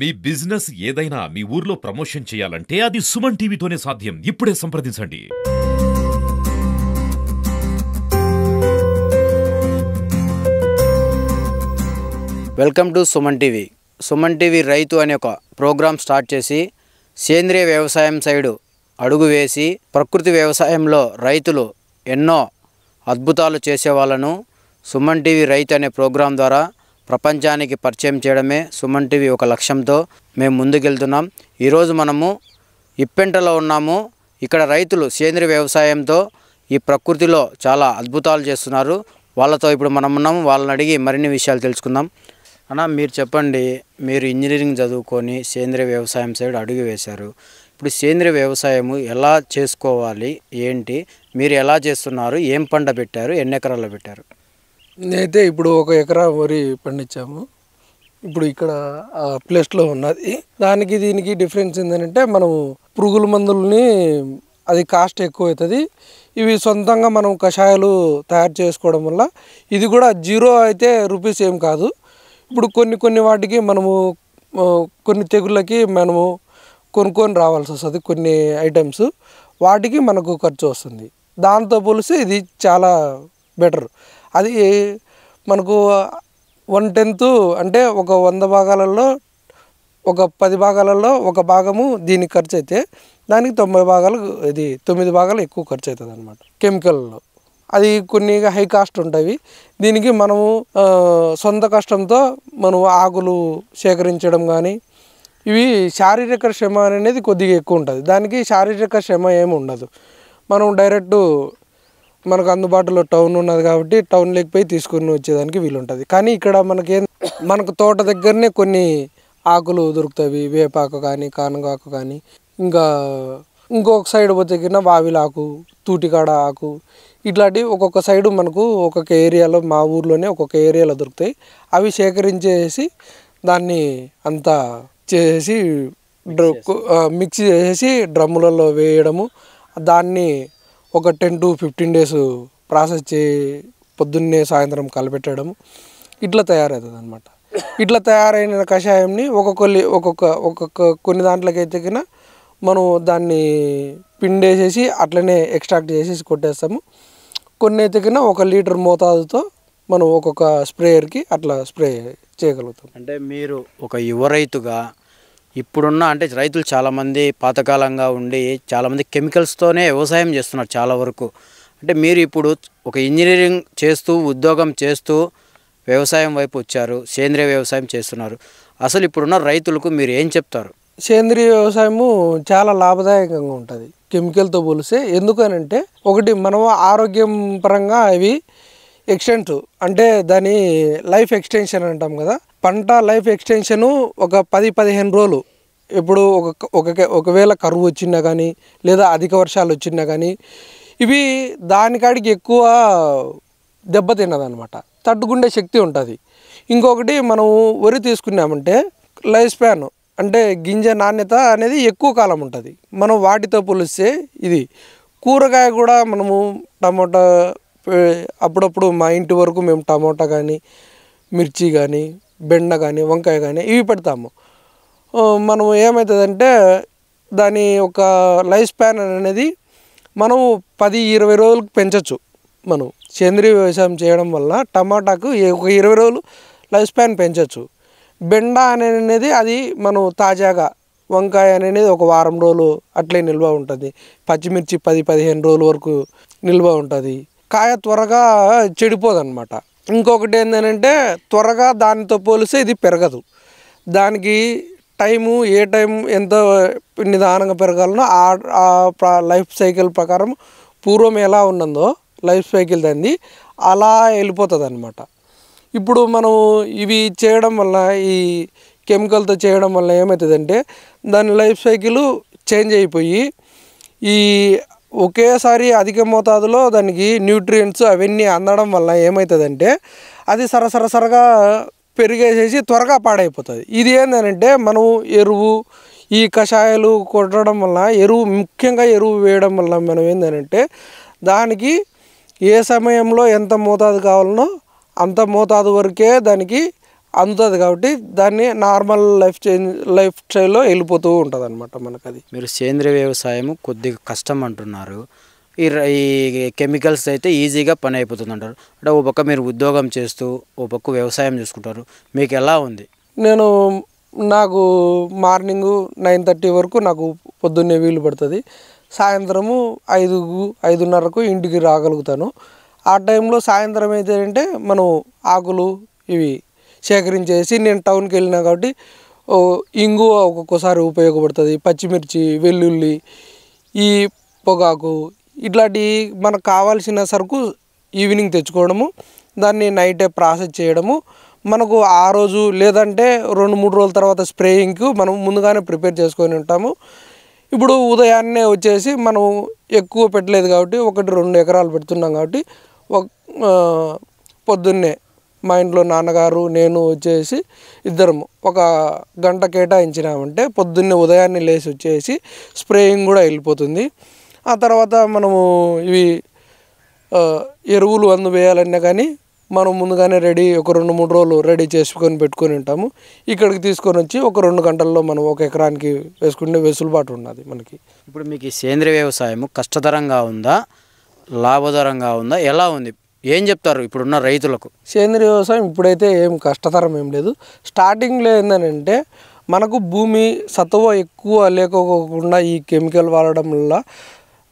మీ business ఏదైనా మీ ఊర్లో promotion చేయాలంటే అది సుమన్ టీవీతోనే సాధ్యం. ఇప్పుడే సంప్రదించండి. Welcome to Suman TV. Suman TV రైతు అనే ఒక ప్రోగ్రాం స్టార్ట్ చేసి సేంద్రియ వ్యవసాయం సైడు అడుగు వేసి ప్రకృతి వ్యవసాయంలో రైతులు ఎన్నో అద్భుతాలు చేసేవాళ్ళను సుమన్ టీవీ రైతు అనే ప్రోగ్రాం ద్వారా ప్రపంచానికి పరిచయం చేయడమే సుమన్ టీవీ ఒక లక్ష్యంతో మేము ముందుకెళ్తున్నాం. ఈరోజు మనము ఇప్పెంటలో ఉన్నాము. ఇక్కడ రైతులు సేంద్రియ వ్యవసాయంతో ఈ ప్రకృతిలో చాలా అద్భుతాలు చేస్తున్నారు. వాళ్ళతో ఇప్పుడు మనం ఉన్నాము. వాళ్ళని అడిగి మరిన్ని విషయాలు తెలుసుకుందాం. అన్న, మీరు చెప్పండి, మీరు ఇంజనీరింగ్ చదువుకొని సేంద్రియ వ్యవసాయం సైడ్ అడుగు వేశారు. ఇప్పుడు సేంద్రియ వ్యవసాయము ఎలా చేసుకోవాలి, ఏంటి, మీరు ఎలా చేస్తున్నారు, ఏం పంట పెట్టారు, ఎన్ని ఎకరాల్లో పెట్టారు? నేనైతే ఇప్పుడు 1 ఎకరా వరి పండించాము. ఇప్పుడు ఇక్కడ ప్లేస్లో ఉన్నది. దానికి దీనికి డిఫరెన్స్ ఏంటంటే, మనము పురుగుల మందులని అది కాస్ట్ ఎక్కువ అవుతుంది. ఇవి సొంతంగా మనం కషాయాలు తయారు చేసుకోవడం వల్ల ఇది కూడా జీరో అయితే రూపీస్ ఏం కాదు. ఇప్పుడు కొన్ని వాటికి మనము కొన్ని తెగుళ్ళకి మనము కొనుక్కొని రావాల్సి వస్తుంది. కొన్ని ఐటమ్స్ వాటికి మనకు ఖర్చు వస్తుంది. దాంతో పోలిస్తే ఇది చాలా బెటర్. అది మనకు 1/10 అంటే ఒక 100 భాగాలలో ఒక 10 భాగాలలో ఒక భాగము దీనికి ఖర్చు అయితే దానికి 9 భాగాలు ఎక్కువ ఖర్చు అవుతుంది అన్నమాట. కెమికల్లో అది కొన్ని హై కాస్ట్ ఉంటాయి. దీనికి మనము సొంత కష్టంతో మనం ఆకులు సేకరించడం కానీ, ఇవి శారీరక శ్రమ అనేది కొద్దిగా ఎక్కువ ఉంటుంది. దానికి శారీరక శ్రమ ఏమి ఉండదు. మనం డైరెక్ట్ మనకు అందుబాటులో టౌన్ ఉన్నది కాబట్టి టౌన్ లేకపోయి తీసుకుని వచ్చేదానికి వీలు ఉంటుంది. కానీ ఇక్కడ మనకు తోట దగ్గరనే కొన్ని ఆకులు దొరుకుతాయి. వేపాకు కానీ, కానగాకు కానీ, ఇంకా ఇంకొక సైడ్ పోతే కింద వావిలాకు, తూటికాడ ఆకు, ఇట్లాంటివి ఒక్కొక్క సైడు మనకు ఒక్కొక్క ఏరియాలో, మా ఊర్లోనే ఒక్కొక్క ఏరియాలో దొరుకుతాయి. అవి సేకరించేసి దాన్ని అంతా చేసి మిక్స్ చేసి డ్రమ్ములలో వేయడము, దాన్ని ఒక 10 to 15 days ప్రాసెస్ పొద్దున్నే సాయంత్రం ఇట్లా తయారవుతుంది అనమాట. ఇట్లా తయారైన కషాయంని ఒక్కొక్క కొన్ని దాంట్లోకి అయితే కింద మనం దాన్ని పిండేసేసి అట్లనే ఎక్స్ట్రాక్ట్ చేసేసి కొట్టేస్తాము. కొన్ని అయితే కింద 1 లీటర్ మోతాదుతో మనం ఒక్కొక్క స్ప్రేయర్కి అట్లా స్ప్రే చేయగలుగుతాం. అంటే మీరు ఒక యువ రైతుగా ఇప్పుడున్న అంటే రైతులు చాలామంది పాతకాలంగా ఉండి చాలామంది కెమికల్స్తోనే వ్యవసాయం చేస్తున్నారు చాలా వరకు. అంటే మీరు ఇప్పుడు ఒక ఇంజనీరింగ్ చేస్తూ ఉద్యోగం చేస్తూ వ్యవసాయం వైపు వచ్చారు, సేంద్రియ వ్యవసాయం చేస్తున్నారు. అసలు ఇప్పుడున్న రైతులకు మీరు ఏం చెప్తారు? సేంద్రియ వ్యవసాయము చాలా లాభదాయకంగా ఉంటుంది కెమికల్తో పోలిస్తే. ఎందుకనంటే, ఒకటి మనం ఆరోగ్యం పరంగా అవి ఎక్స్టెంట్ అంటే దాని లైఫ్ ఎక్స్టెన్షన్ అంటాం కదా. పంట లైఫ్ ఎక్స్టెన్షను ఒక 10-15 రోజులు. ఇప్పుడు ఒకవేళ కరువు వచ్చినా కానీ, లేదా అధిక వర్షాలు వచ్చినా కానీ, ఇవి దానికాడికి ఎక్కువ దెబ్బతిన్నదనమాట. తట్టుకుండే శక్తి ఉంటుంది. ఇంకొకటి మనం వరి తీసుకున్నామంటే లైఫ్ స్పాన్ అంటే గింజ నాణ్యత అనేది ఎక్కువ కాలం ఉంటుంది. మనం వాటితో పోలిస్తే ఇది కూరగాయ కూడా మనము టమోటా అప్పుడప్పుడు మా ఇంటి వరకు మేము టమోటా కానీ, మిర్చి కానీ, బెండ కానీ, వంకాయ కానీ ఇవి పెడతాము. మనం ఏమవుతుందంటే దాని ఒక లైఫ్ స్పాన్ అనేది మనం 10-20 రోజులకు పెంచవచ్చు. మనం సేంద్రియ వ్యవసాయం చేయడం వల్ల టమాటాకు ఒక 20 రోజులు లైఫ్ స్పాన్ పెంచవచ్చు. బెండ అనేది అది మనం తాజాగా, వంకాయ అనేది ఒక వారం రోజులు అట్లే నిల్వ ఉంటుంది. పచ్చిమిర్చి 10-15 రోజుల వరకు నిల్వ ఉంటుంది. కాయ త్వరగా చెడిపోదన్నమాట. ఇంకొకటి ఏంటంటే త్వరగా దానితో పోలిస్తే ఇది పెరగదు. దానికి ఏ టైం ఎంత నిదానంగా పెరగాలనో ఆ లైఫ్ సైకిల్ ప్రకారం పూర్వం ఎలా ఉన్నదో లైఫ్ సైకిల్ దాన్ని అలా వెళ్ళిపోతుంది అన్నమాట. ఇప్పుడు మనం ఇవి చేయడం వల్ల, ఈ కెమికల్తో చేయడం వల్ల ఏమవుతుందంటే దాని లైఫ్ సైకిల్ చేంజ్ అయిపోయి ఈ ఒకేసారి అధిక మోతాదులో దానికి న్యూట్రియంట్స్ అవన్నీ అందడం వల్ల ఏమవుతుందంటే అది సరసరగా పెరిగేసేసి త్వరగా పాడైపోతుంది. ఇది ఏంటంటే మనం ఎరువు, ఈ కషాయాలు కొట్టడం వల్ల, ముఖ్యంగా ఎరువు వేయడం వల్ల మనం ఏంటంటే దానికి ఏ సమయంలో ఎంత మోతాదు కావాలనో అంత మోతాదు వరకే దానికి అందుతుంది కాబట్టి దాన్ని నార్మల్ లైఫ్ స్టైల్లో వెళ్ళిపోతూ ఉంటుంది అనమాట మనకు. అది మీరు సేంద్రియ వ్యవసాయం కొద్దిగా కష్టం అంటున్నారు, ఈ కెమికల్స్ అయితే ఈజీగా పని అయిపోతుంది అంటారు. అంటే ఓ పక్క మీరు ఉద్యోగం చేస్తూ ఓ పక్క వ్యవసాయం చూసుకుంటారు, మీకు ఎలా ఉంది? నాకు మార్నింగు 9:30 వరకు నాకు పొద్దున్నే వీలు పడుతుంది. సాయంత్రము 5:30కు ఇంటికి రాగలుగుతాను. ఆ టైంలో సాయంత్రం అయితే అంటే మనం ఆకులు ఇవి సేకరించేసి, నేను టౌన్కి వెళ్ళినా కాబట్టి ఇంగువ ఒక్కొక్కసారి ఉపయోగపడుతుంది, పచ్చిమిర్చి, వెల్లుల్లి, ఈ పొగాకు, ఇట్లాంటి మనకు కావాల్సిన సరుకు ఈవినింగ్ తెచ్చుకోవడము, దాన్ని నైటే ప్రాసెస్ చేయడము, మనకు ఆ రోజు లేదంటే 2-3 రోజుల తర్వాత స్ప్రేయింగ్కు మనం ముందుగానే ప్రిపేర్ చేసుకొని ఉంటాము. ఇప్పుడు ఉదయాన్నే వచ్చేసి మనం ఎక్కువ పెట్టలేదు కాబట్టి 1-2 ఎకరాలు పెడుతున్నాం కాబట్టి పొద్దున్నే మా ఇంట్లో నాన్నగారు నేను వచ్చేసి ఇద్దరము 1 గంట కేటాయించినామంటే పొద్దున్నే ఉదయాన్నే లేచి వచ్చేసి స్ప్రేయింగ్ కూడా వెళ్ళిపోతుంది. ఆ తర్వాత మనము ఇవి ఎరువులు వేయాలన్నా కానీ మనం ముందుగానే ఒక 2-3 రోజులు రెడీ చేసుకొని పెట్టుకొని ఉంటాము. ఇక్కడికి తీసుకొని వచ్చి 2 గంటల్లో మనం 1 ఎకరానికి వేసుకునే వెసులుబాటు ఉన్నది మనకి. ఇప్పుడు మీకు ఈ సేంద్రియ వ్యవసాయం కష్టతరంగా ఉందా, లాభకరంగా ఉందా, ఎలా ఉంది, ఏం చెప్తారు ఇప్పుడున్న రైతులకు? సేంద్రియ వ్యవసాయం ఇప్పుడైతే ఏం కష్టతరం ఏం లేదు. స్టార్టింగ్లో ఏంటంటే మనకు భూమి సత్తువ ఎక్కువ లేకోకుండా ఈ కెమికల్ వాడడం వల్ల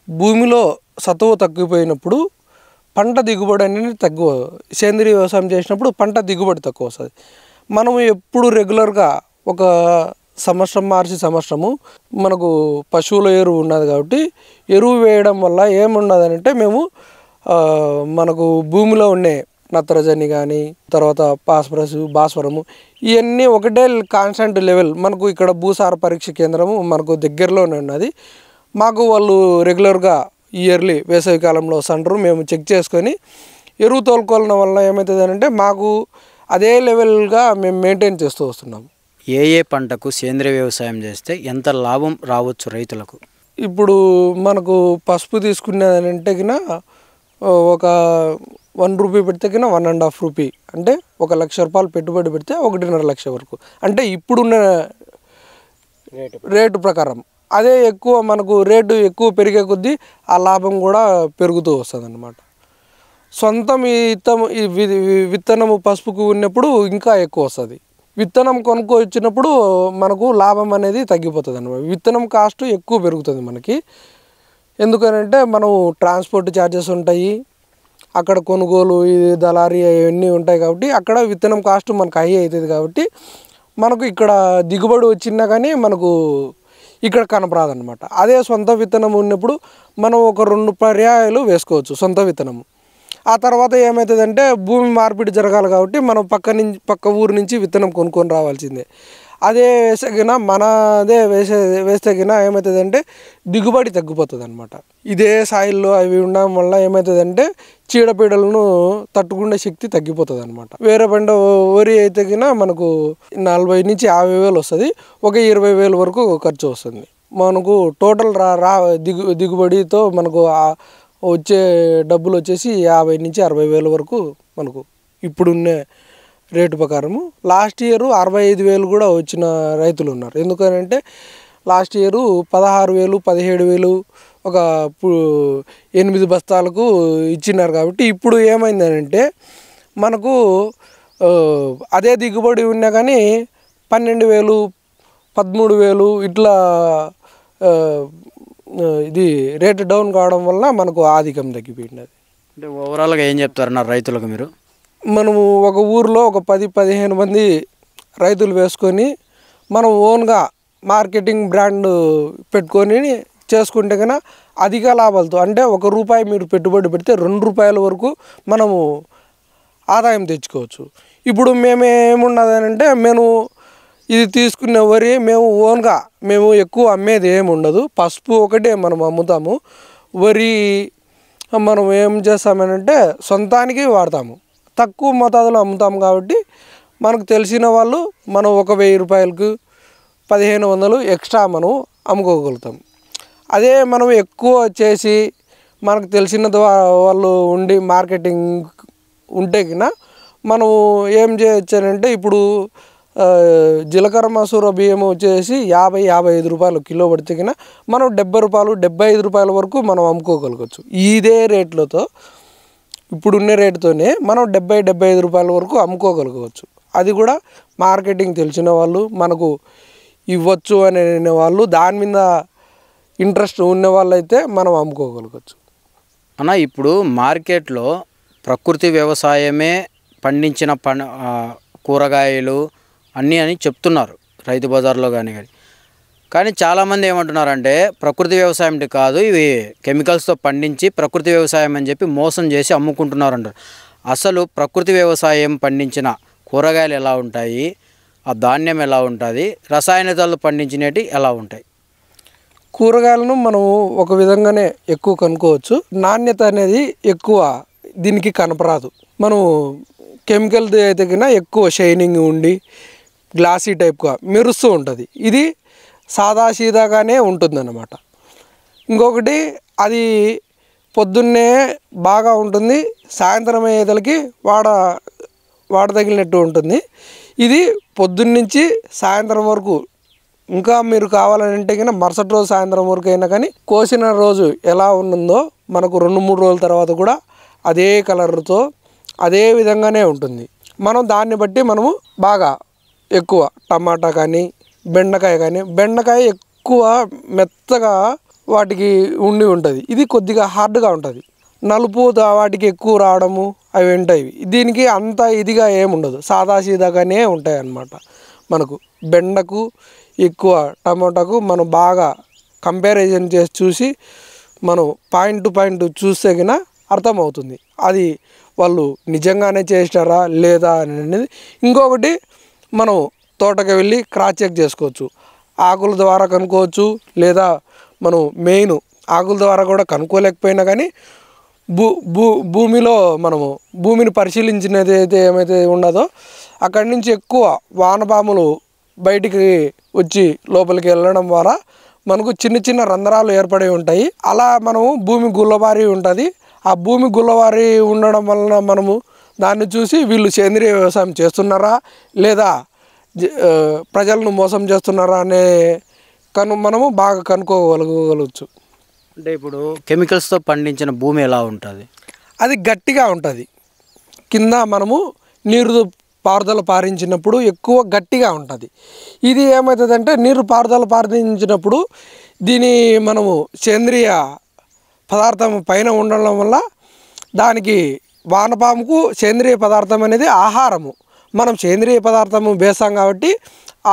భూమిలో సత్తువ తగ్గిపోయినప్పుడు పంట దిగుబడి అనేది తక్కువ. సేంద్రియ వ్యవసాయం చేసినప్పుడు పంట దిగుబడి తక్కువ వస్తుంది. మనం ఎప్పుడు రెగ్యులర్గా ఒక సంవత్సరం మార్చి సంవత్సరము మనకు పశువుల ఎరువు ఉన్నది కాబట్టి ఎరువు వేయడం వల్ల ఏమున్నదంటే మేము మనకు భూమిలో ఉండే నత్రజని కానీ తర్వాత భాస్వరము ఇవన్నీ ఒకటే కాన్స్టెంట్ లెవెల్. మనకు ఇక్కడ భూసార పరీక్ష కేంద్రము మనకు దగ్గరలోనే ఉన్నది. మాకు వాళ్ళు రెగ్యులర్గా ఇయర్లీ వేసవికాలంలో వస్తుంటారు. మేము చెక్ చేసుకొని ఎరువు తోలుకోవడం వల్ల ఏమవుతుందంటే మాకు అదే లెవెల్గా మేము మెయింటైన్ చేస్తూ వస్తున్నాము. ఏ పంటకు సేంద్రియ వ్యవసాయం చేస్తే ఎంత లాభం రావచ్చు రైతులకు? ఇప్పుడు మనకు పసుపు తీసుకునేదంటే కినా ఒక 1 రూపీ పెడితే కినా 1.5 రూపీ, అంటే 1 లక్ష రూపాయలు పెట్టుబడి పెడితే 1.5 లక్ష వరకు, అంటే ఇప్పుడున్న రేటు ప్రకారం. అదే ఎక్కువ మనకు రేటు ఎక్కువ పెరిగే కొద్దీ ఆ లాభం కూడా పెరుగుతూ వస్తుంది అన్నమాట. సొంతం ఈ విత్తనము పసుపుకు ఉన్నప్పుడు ఇంకా ఎక్కువ వస్తుంది. విత్తనం కొనుక్కొచ్చినప్పుడు మనకు లాభం అనేది తగ్గిపోతుంది అన్నమాట. విత్తనం కాస్ట్ ఎక్కువ పెరుగుతుంది మనకి. ఎందుకనంటే మనం ట్రాన్స్పోర్ట్ ఛార్జెస్ ఉంటాయి, అక్కడ కొనుగోలు దళారీ అవన్నీ ఉంటాయి కాబట్టి అక్కడ విత్తనం కాస్ట్ మనకు హై అవుతుంది కాబట్టి మనకు ఇక్కడ దిగుబడి వచ్చినా కానీ మనకు ఇక్కడ కనపరాదన్నమాట. అదే సొంత విత్తనం ఉన్నప్పుడు మనం ఒక 2 పర్యాయాలు వేసుకోవచ్చు సొంత విత్తనము. ఆ తర్వాత ఏమవుతుందంటే భూమి మార్పిడి జరగాలి కాబట్టి మనం పక్క ఊరు నుంచి విత్తనం కొనుక్కొని రావాల్సిందే. అదే వేసేగిన మనదే వేస్తేగిన ఏమవుతుందంటే దిగుబడి తగ్గిపోతుంది అనమాట. ఇదే సాయిల్లో అవి ఉండడం వల్ల ఏమవుతుందంటే చీడపీడలను తట్టుకునే శక్తి తగ్గిపోతుంది అనమాట. వేరే పంట వరి అయితే కినా మనకు 40,000 నుంచి 50,000 వస్తుంది, ఒక 20,000 వరకు ఖర్చు వస్తుంది. మనకు టోటల్ దిగుబడితో మనకు వచ్చే డబ్బులు వచ్చేసి 50,000 నుంచి 60,000 వరకు మనకు ఇప్పుడున్న రేటు ప్రకారము. లాస్ట్ ఇయర్ 65,000 కూడా వచ్చిన రైతులు ఉన్నారు. ఎందుకనంటే లాస్ట్ ఇయర్ 16,000 17,000 ఒక 8 బస్తాలకు ఇచ్చినారు కాబట్టి ఇప్పుడు ఏమైందనంటే మనకు అదే దిగుబడి ఉన్నా కానీ 12,000 13,000 ఇట్లా ఇది రేటు డౌన్ కావడం వల్ల మనకు ఆధిక్యం తగ్గిపోయింది. అంటే ఓవరాల్గా ఏం చెప్తారు నా రైతులకు మీరు? మనము ఒక ఊరిలో ఒక 10-15 మంది రైతులు వేసుకొని మనం ఓన్గా మార్కెటింగ్ బ్రాండ్ పెట్టుకొని చేసుకుంటే కన్నా అధిక లాభాలతో, అంటే 1 రూపాయి మీరు పెట్టుబడి పెడితే 2 రూపాయల వరకు మనము ఆదాయం తెచ్చుకోవచ్చు. ఇప్పుడు మేమేమున్నదనంటే మేము ఇది తీసుకునే వరి మేము ఎక్కువ అమ్మేది ఏమి ఉండదు. పసుపు ఒకటే మనం అమ్ముతాము. వరి మనం ఏం చేస్తామనంటే సొంతానికి వాడతాము, తక్కువ మోతాదులో అమ్ముతాము కాబట్టి మనకు తెలిసిన వాళ్ళు మనం 1,000 రూపాయలకు 1,500 ఎక్స్ట్రా మనం అమ్ముకోగలుగుతాం. అదే మనం ఎక్కువ చేసి మనకు తెలిసిన వాళ్ళు ఉండి మార్కెటింగ్ ఉంటే కినా మనము ఏం చేయొచ్చానంటే ఇప్పుడు జీలకర్ర మసూర బియ్యం వచ్చేసి 50-55 రూపాయలు కిలో పడితే కన్నా మనం 70 రూపాయలు 75 రూపాయల వరకు మనం అమ్ముకోగలగచ్చు. ఇదే రేట్లతో ఇప్పుడున్న రేటుతోనే మనం 70-75 రూపాయల వరకు అమ్ముకోగలగవచ్చు. అది కూడా మార్కెటింగ్ తెలిసిన వాళ్ళు, మనకు ఇవ్వచ్చు అనే వాళ్ళు, దాని మీద ఇంట్రెస్ట్ ఉన్న వాళ్ళైతే మనం అమ్ముకోగలగచ్చు. అన్న ఇప్పుడు మార్కెట్లో ప్రకృతి వ్యవసాయమే పండించిన కూరగాయలు అన్నీ అని చెప్తున్నారు రైతు బజార్లో కానీ చాలామంది ఏమంటున్నారంటే ప్రకృతి వ్యవసాయం కాదు, ఇవి కెమికల్స్తో పండించి ప్రకృతి వ్యవసాయం అని చెప్పి మోసం చేసి అమ్ముకుంటున్నారు అంటారు. అసలు ప్రకృతి వ్యవసాయం పండించిన కూరగాయలు ఎలా ఉంటాయి, ఆ ధాన్యం ఎలా ఉంటుంది, రసాయనికాలు పండించినవి ఎలా ఉంటాయి? కూరగాయలను మనం ఒక విధంగానే ఎక్కువ కనుక్కోవచ్చు. నాణ్యత అనేది ఎక్కువ దీనికి కనపరాదు. మనం కెమికల్ది అయితే కన్నా ఎక్కువ షైనింగ్ ఉండి గ్లాసీ టైప్గా మెరుస్తూ ఉంటుంది. ఇది సాదాసీదాగానే ఉంటుందన్నమాట. ఇంకొకటి అది పొద్దున్నే బాగా ఉంటుంది, సాయంత్రం అయ్యేదలకి వాడదగినట్టు ఉంటుంది. ఇది పొద్దున్నుంచి సాయంత్రం వరకు, ఇంకా మీరు కావాలంటే కన్నా మరుసటి రోజు సాయంత్రం వరకు అయినా కానీ కోసిన రోజు ఎలా ఉంటుందో మనకు 2-3 రోజుల తర్వాత కూడా అదే కలర్తో అదే విధంగానే ఉంటుంది. మనం దాన్ని బట్టి మనము బాగా ఎక్కువ టమాటా కానీ బెండకాయ బెండకాయ ఎక్కువ మెత్తగా వాటికి ఉంటుంది. ఇది కొద్దిగా హార్డ్గా ఉంటుంది. నలుపు వాటికి ఎక్కువ రావడము అవి ఉంటాయి. దీనికి అంత ఇదిగా ఏముండదు, సాదాసీదాగానే ఉంటాయి అన్నమాట. మనకు బెండకు ఎక్కువ టమాటాకు మనం బాగా కంపారిజన్ చేసి చూసి మనం పాయింట్ టు పాయింట్ చూస్తే కన్నా అర్థమవుతుంది అది వాళ్ళు నిజంగానే చేస్తారా లేదా అనేది. ఇంకొకటి మనం తోటకి వెళ్ళి క్రాస్ చెక్ చేసుకోవచ్చు. ఆకుల ద్వారా కనుక్కోవచ్చు, లేదా మనం మెయిన్ ఆకుల ద్వారా కూడా కనుక్కోలేకపోయినా కానీ భూమిలో మనము భూమిని పరిశీలించినది అయితే ఏమైతే ఉండదో అక్కడి నుంచి ఎక్కువ వానపాములు బయటికి వచ్చి లోపలికి వెళ్ళడం ద్వారా మనకు చిన్న చిన్న రంధ్రాలు ఏర్పడి ఉంటాయి. అలా మనము భూమి గుల్లబారి ఉంటుంది. ఆ భూమి గుల్లబారి ఉండడం వలన మనము దాన్ని చూసి వీళ్ళు సేంద్రీయ వ్యవసాయం చేస్తున్నారా లేదా ప్రజలను మోసం చేస్తున్నారా అనే మనము బాగా కనుక్కోగలగవచ్చు. అంటే ఇప్పుడు కెమికల్స్తో పండించిన భూమి ఎలా ఉంటుంది? అది గట్టిగా ఉంటుంది. కింద మనము నీరు పారుదల పారించినప్పుడు ఎక్కువ గట్టిగా ఉంటుంది. ఇది ఏమవుతుందంటే నీరు పారుదల పారించినప్పుడు దీని మనము సేంద్రియ పదార్థం పైన ఉండడం వల్ల దానికి వానపాముకు సేంద్రియ పదార్థం అనేది ఆహారము. మనం సేంద్రియ పదార్థము వేస్తాం కాబట్టి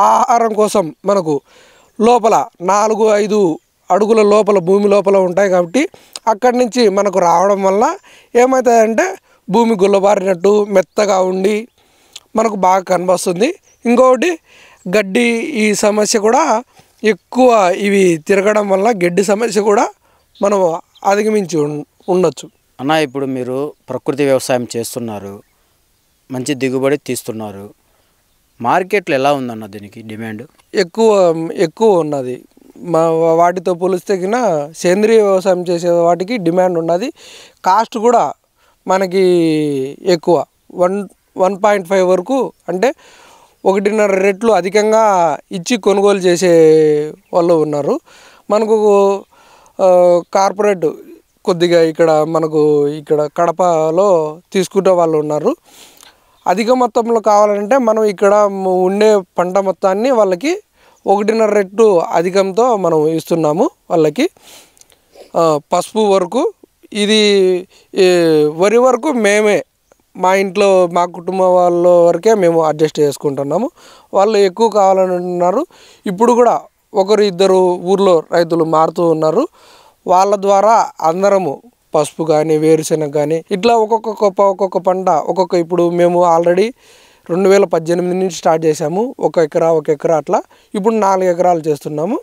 ఆహారం కోసం మనకు లోపల 4-5 అడుగుల లోపల భూమి లోపల ఉంటాయి కాబట్టి అక్కడి నుంచి మనకు రావడం వల్ల ఏమవుతుందంటే భూమి గుల్లబారినట్టు మెత్తగా ఉండి మనకు బాగా కనిపిస్తుంది. ఇంకొకటి గడ్డి ఈ సమస్య కూడా ఎక్కువ ఇవి తిరగడం వల్ల గడ్డి సమస్య కూడా మనం అధిగమించి ఉండొచ్చు. అన్న ఇప్పుడు మీరు ప్రకృతి వ్యవసాయం చేస్తున్నారు, మంచి దిగుబడి తీస్తున్నారు. మార్కెట్లో ఎలా ఉందన్న దీనికి డిమాండ్? ఎక్కువ ఉన్నది. వాటితో పోలిస్తే కన్నా సేంద్రీయ వ్యవసాయం చేసే వాటికి డిమాండ్ ఉన్నది. కాస్ట్ కూడా మనకి ఎక్కువ 1.5 వరకు, అంటే 1.5 రెట్లు అధికంగా ఇచ్చి కొనుగోలు చేసే వాళ్ళు ఉన్నారు. మనకు కార్పొరేట్ కొద్దిగా ఇక్కడ కడపలో తీసుకునే వాళ్ళు ఉన్నారు. అధిక మొత్తంలో కావాలంటే మనం ఇక్కడ ఉండే పంట మొత్తాన్ని వాళ్ళకి 1.5 రెట్లు అధికంతో మనం ఇస్తున్నాము వాళ్ళకి. పసుపు వరకు, ఇది వరి వరకు మేమే మా ఇంట్లో మా కుటుంబ వాళ్ళ వరకే మేము అడ్జస్ట్ చేసుకుంటున్నాము. వాళ్ళు ఎక్కువ కావాలని అంటున్నారు. ఇప్పుడు కూడా 1-2 ఊర్లో రైతులు మారుతూ ఉన్నారు. వాళ్ళ ద్వారా అందరము పసుపు కానీ వేరుశెనగ కానీ ఇట్లా ఒక్కొక్క పంట ఇప్పుడు మేము ఆల్రెడీ 2018 నుంచి స్టార్ట్ చేసాము. 1 ఎకరా అట్లా ఇప్పుడు 4 ఎకరాలు చేస్తున్నాము.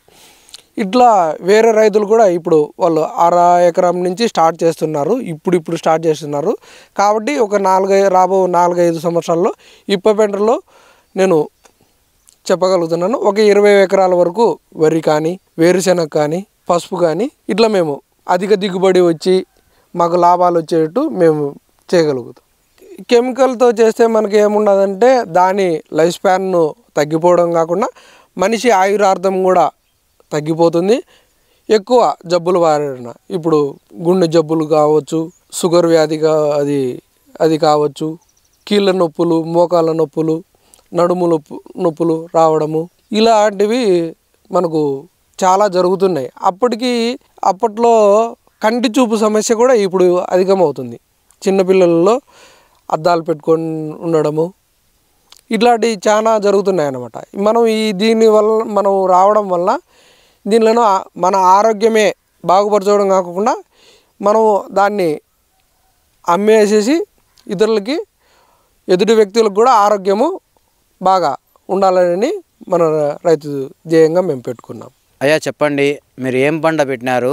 ఇట్లా వేరే రైతులు కూడా ఇప్పుడు వాళ్ళు 1/2 ఎకరం నుంచి స్టార్ట్ చేస్తున్నారు. ఇప్పుడు స్టార్ట్ చేస్తున్నారు. కాబట్టి రాబో 4-5 సంవత్సరాల్లో ఇప్పపెంటలో నేను చెప్పగలుగుతున్నాను, ఒక 20 ఎకరాల వరకు వరి కానీ వేరుశెనగ కానీ పసుపు కానీ ఇట్లా మేము అధిక దిగుబడి వచ్చి మాకు లాభాలు వచ్చేటట్టు మేము చేయగలుగుతాం. కెమికల్తో చేస్తే మనకి ఏముండదంటే దాని లైఫ్ స్పాన్ను తగ్గిపోవడం కాకుండా మనిషి ఆయురార్థం కూడా తగ్గిపోతుంది. ఎక్కువ జబ్బులు బారిన ఇప్పుడు గుండె జబ్బులు కావచ్చు, షుగర్ వ్యాధిగా అది కావచ్చు, కీళ్ళ నొప్పులు, మోకాళ్ళ నొప్పులు, నడుము నొప్పులు రావడము ఇలాంటివి మనకు చాలా జరుగుతున్నాయి. అప్పట్లో కంటి చూపు సమస్య కూడా ఇప్పుడు అధికమవుతుంది. చిన్నపిల్లలలో అద్దాలు పెట్టుకొని ఉండడము ఇట్లాంటివి చాలా జరుగుతున్నాయి అన్నమాట. మనం రావడం వల్ల దీనిలో మన ఆరోగ్యమే బాగుపరచడం కాకుండా మనం దాన్ని అమ్మేసేసి ఇతరులకి ఎదుటి వ్యక్తులకు కూడా ఆరోగ్యము బాగా ఉండాలని మన రైతు ధ్యేయంగా మేము పెట్టుకున్నాం. అయ్యా చెప్పండి, మీరు ఏం పంట పెట్టినారు,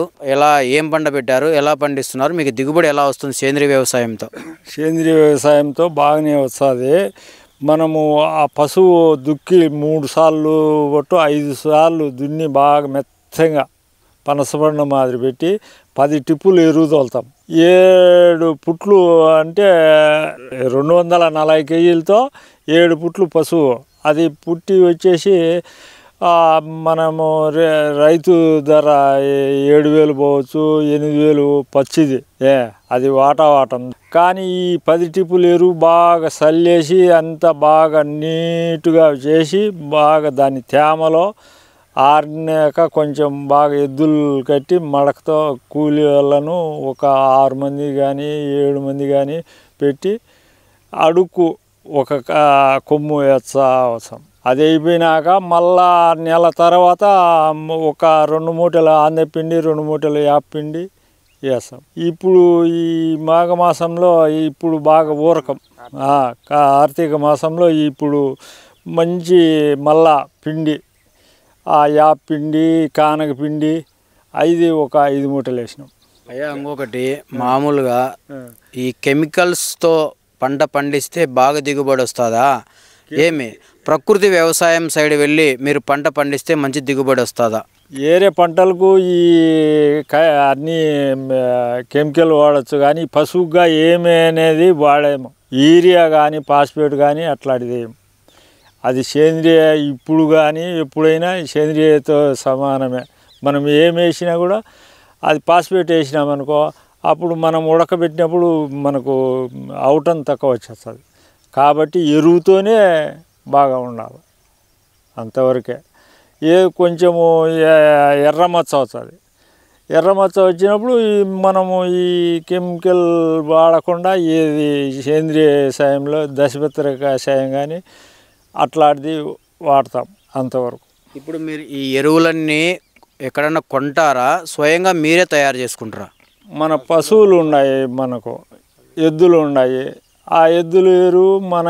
ఏం పంట పెట్టారు, ఎలా పండిస్తున్నారు, మీకు దిగుబడి ఎలా వస్తుంది సేంద్రీయ వ్యవసాయంతో? సేంద్రీయ వ్యవసాయంతో బాగానే వస్తుంది. మనము ఆ పశువు దుక్కి 3 సార్లు పట్టు 5 సార్లు దున్ని బాగా మెత్తగా పనసపండు మాదిరి పెట్టి 10 టిప్పులు ఎరువు తోలుతాం. 7 పుట్లు అంటే 240 కేజీలతో 7 పుట్లు పశువు. అది పుట్టి వచ్చేసి మనము రైతు ధర 7,000 పోవచ్చు, 8,000 పచ్చిది. అది వాటం. కానీ ఈ 10 టిప్పులు ఎరువు బాగా చల్లేసి అంతా బాగా నీట్గా చేసి బాగా దాని తేమలో ఆరినాక కొంచెం బాగా ఎద్దులు కట్టి మడకతో కూలి వాళ్ళను ఒక 6 మంది కానీ 7 మంది కానీ పెట్టి అడుక్కు ఒక కొమ్ము వేస్తా అవసరం. అది అయిపోయినాక మళ్ళా నెల తర్వాత ఒక 2 మూటలు ఆంధ్రపిండి, 2 మూటలు యాపిండి వేస్తాం. ఇప్పుడు ఈ మాఘమాసంలో ఇప్పుడు బాగా ఊరకం, కార్తీక మాసంలో ఇప్పుడు మంచి మళ్ళా పిండి, ఆ యాపిండి, కానగపిండి ఒక 5 మూటలు వేసినాం. అయ్యా ఇంకొకటి, మామూలుగా ఈ కెమికల్స్తో పంట పండిస్తే బాగా దిగుబడి వస్తుందా? ఏమి ప్రకృతి వ్యవసాయం సైడ్ వెళ్ళి మీరు పంట పండిస్తే మంచి దిగుబడి వస్తుందా? ఏరే పంటలకు ఈ అన్నీ కెమికల్ వాడచ్చు, కానీ పశువుగా ఏమి అనేది వాడేము. యూరియా కానీ ఫాస్ఫేట్ కానీ అట్లాంటిది ఏం. అది సేంద్రియ ఇప్పుడు కానీ ఎప్పుడైనా సేంద్రియతో సమానమే. మనం ఏం వేసినా కూడా అది ఫాస్ఫేట్ వేసినామనుకో అప్పుడు మనం ఉడకబెట్టినప్పుడు మనకు అవుటం తక్కువ వచ్చేస్తుంది. కాబట్టి ఎరువుతోనే బాగా ఉండాలి, అంతవరకే. కొంచెము ఎర్రమచ్చ అవుతుంది. ఎర్రమచ్చ వచ్చినప్పుడు మనము ఈ కెమికల్ వాడకుండా ఏది సేంద్రియ వ్యవసాయంలో దశపత్ర కషాయం కానీ అట్లాంటిది వాడతాం అంతవరకు. ఇప్పుడు మీరు ఈ ఎరువులన్నీ ఎక్కడన్నా కొంటారా, స్వయంగా మీరే తయారు చేసుకుంటారా? మన పశువులు ఉన్నాయి, మనకు ఎద్దులు ఉన్నాయి. ఆ ఎద్దులు ఎరువు మన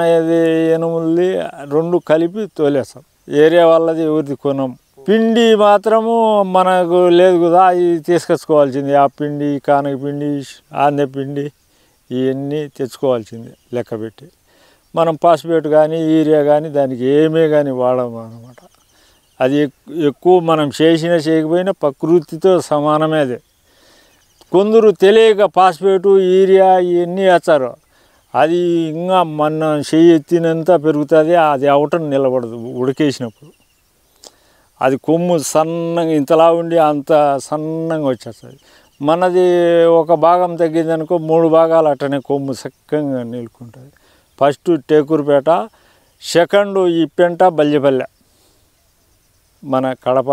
ఎనుముల్ని 2 కలిపి తోలేస్తాం. ఏరియా వాళ్ళది ఎవరిది కొనం. పిండి మాత్రము మనకు లేదు కదా, అవి తీసుకొచ్చుకోవాల్సింది. ఆ పిండి, కానగపిండి, ఆంధ్రపిండి ఇవన్నీ తెచ్చుకోవాల్సింది లెక్క పెట్టి. మనం ఫాస్ఫేట్ కానీ యూరియా కానీ దానికి ఏమే కానీ వాడము అన్నమాట. అది ఎక్కువ మనం చేయకపోయినా ప్రకృతితో సమానమే. అది కొందరు తెలియక ఫాస్ఫేటు యూరియా ఇవన్నీ వేస్తారు. అది ఇంకా మన చెయ్యి ఎత్తినంత పెరుగుతుంది, అది అవటం నిలబడదు. ఉడికేసినప్పుడు అది కొమ్ము సన్నగా ఇంతలా ఉండి అంత సన్నగా వచ్చేస్తుంది. మనది ఒక భాగం తగ్గిందనుకో 3 భాగాలు అట్టనే కొమ్ము చక్కగా నిలుకుంటుంది. ఫస్ట్ టేకూరుపేట, సెకండ్ ఇప్పెంట, బల్లిపల్లె, మన కడప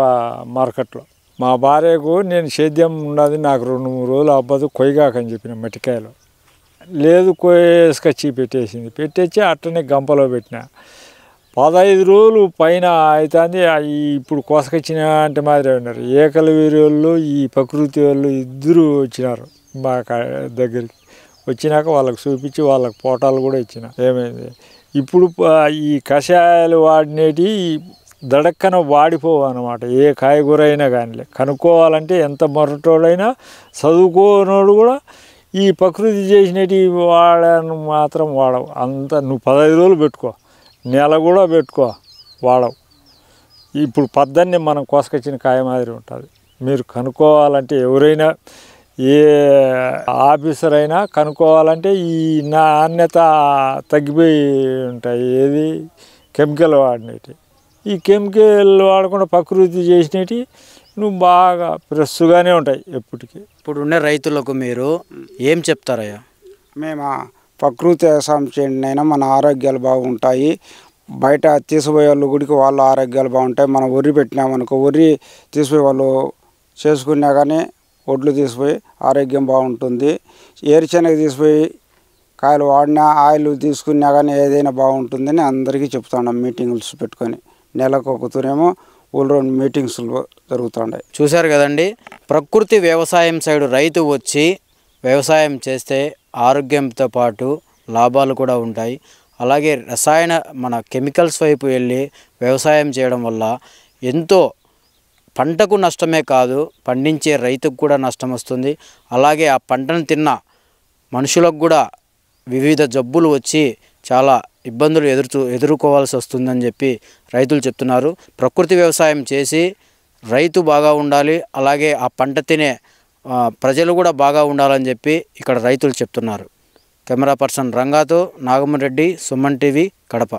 మార్కెట్లో. మా భార్యకు నేను సేద్యం ఉన్నది, నాకు 2-3 రోజులు అవ్వదు కొయ్యగాకని చెప్పిన మట్టికాయలు. లేదు కోసుకొచ్చి పెట్టేసి అట్టనే గంపలో పెట్టిన. 15 రోజులు పైన అవుతుంది. ఇప్పుడు కోసకొచ్చిన అంటే మాదిరి ఉన్నారు. ఏకల వీరి వాళ్ళు, ఈ ప్రకృతి వాళ్ళు ఇద్దరు వచ్చినారు మా దగ్గరికి. వచ్చినాక వాళ్ళకి చూపించి వాళ్ళకి పోటాలు కూడా ఇచ్చిన. ఏమైంది ఇప్పుడు ఈ కషాయాలు వాడినేటి దడక్కన వాడిపోవు అన్నమాట. ఏ కాయగూర అయినా కానీ కనుక్కోవాలంటే ఎంత మొరటోడైనా చదువుకోనోడు కూడా ఈ ప్రకృతి చేసినవి వాడను మాత్రం వాడవు. అంత నువ్వు 15 రోజులు పెట్టుకో, నెల కూడా పెట్టుకో, వాడవు. ఇప్పుడు పద్దన్నే మనం కోసుకొచ్చిన కాయ మాదిరి ఉంటుంది. మీరు కనుక్కోవాలంటే ఎవరైనా ఏ ఆఫీసర్ అయినా కనుక్కోవాలంటే ఈ నాణ్యత తగ్గిపోయి ఉంటాయి. ఏది కెమికల్ వాడినవి. ఈ కెమికల్ వాడకుండా ప్రకృతి చేసినవి నువ్వు బాగా ఫ్రెష్గానే ఉంటాయి ఎప్పటికీ. ఇప్పుడు ఉండే రైతులకు మీరు ఏం చెప్తారయ్యా? మేము ప్రకృతి వ్యవసాయం చేయండి అయినా మన ఆరోగ్యాలు బాగుంటాయి. బయట తీసిపోయే వాళ్ళు గుడికి వాళ్ళ ఆరోగ్యాలు బాగుంటాయి. మనం వరి పెట్టినామనుకో, వరి తీసిపోయి వాళ్ళు చేసుకున్నా కానీ ఒడ్లు తీసిపోయి ఆరోగ్యం బాగుంటుంది. ఏరుశనగ తీసిపోయి కాయలు వాడినా ఆయిల్ తీసుకున్నా కానీ ఏదైనా బాగుంటుందని అందరికీ చెప్తున్నాం. మీటింగ్స్ పెట్టుకొని నెలకు ఒకతూనేమో ఊళ్ళో మీటింగ్స్ జరుగుతుంటాయి. చూశారు కదండి, ప్రకృతి వ్యవసాయం సైడు రైతు వచ్చి వ్యవసాయం చేస్తే ఆరోగ్యంతో పాటు లాభాలు కూడా ఉంటాయి. అలాగే మన కెమికల్స్ వైపు వెళ్ళి వ్యవసాయం చేయడం వల్ల ఎంతో పంటకు నష్టమే కాదు, పండించే రైతుకు కూడా నష్టం వస్తుంది. అలాగే ఆ పంటను తిన్న మనుషులకు కూడా వివిధ జబ్బులు వచ్చి చాలా ఇబ్బందులు ఎదుర్కోవాల్సి వస్తుందని చెప్పి రైతులు చెప్తున్నారు. ప్రకృతి వ్యవసాయం చేసి రైతు బాగా ఉండాలి, అలాగే ఆ పంట తినే ప్రజలు కూడా బాగా ఉండాలని చెప్పి ఇక్కడ రైతులు చెప్తున్నారు. కెమెరా పర్సన్ రంగాతో నాగమరెడ్డి, సుమన్ టీవీ, కడప.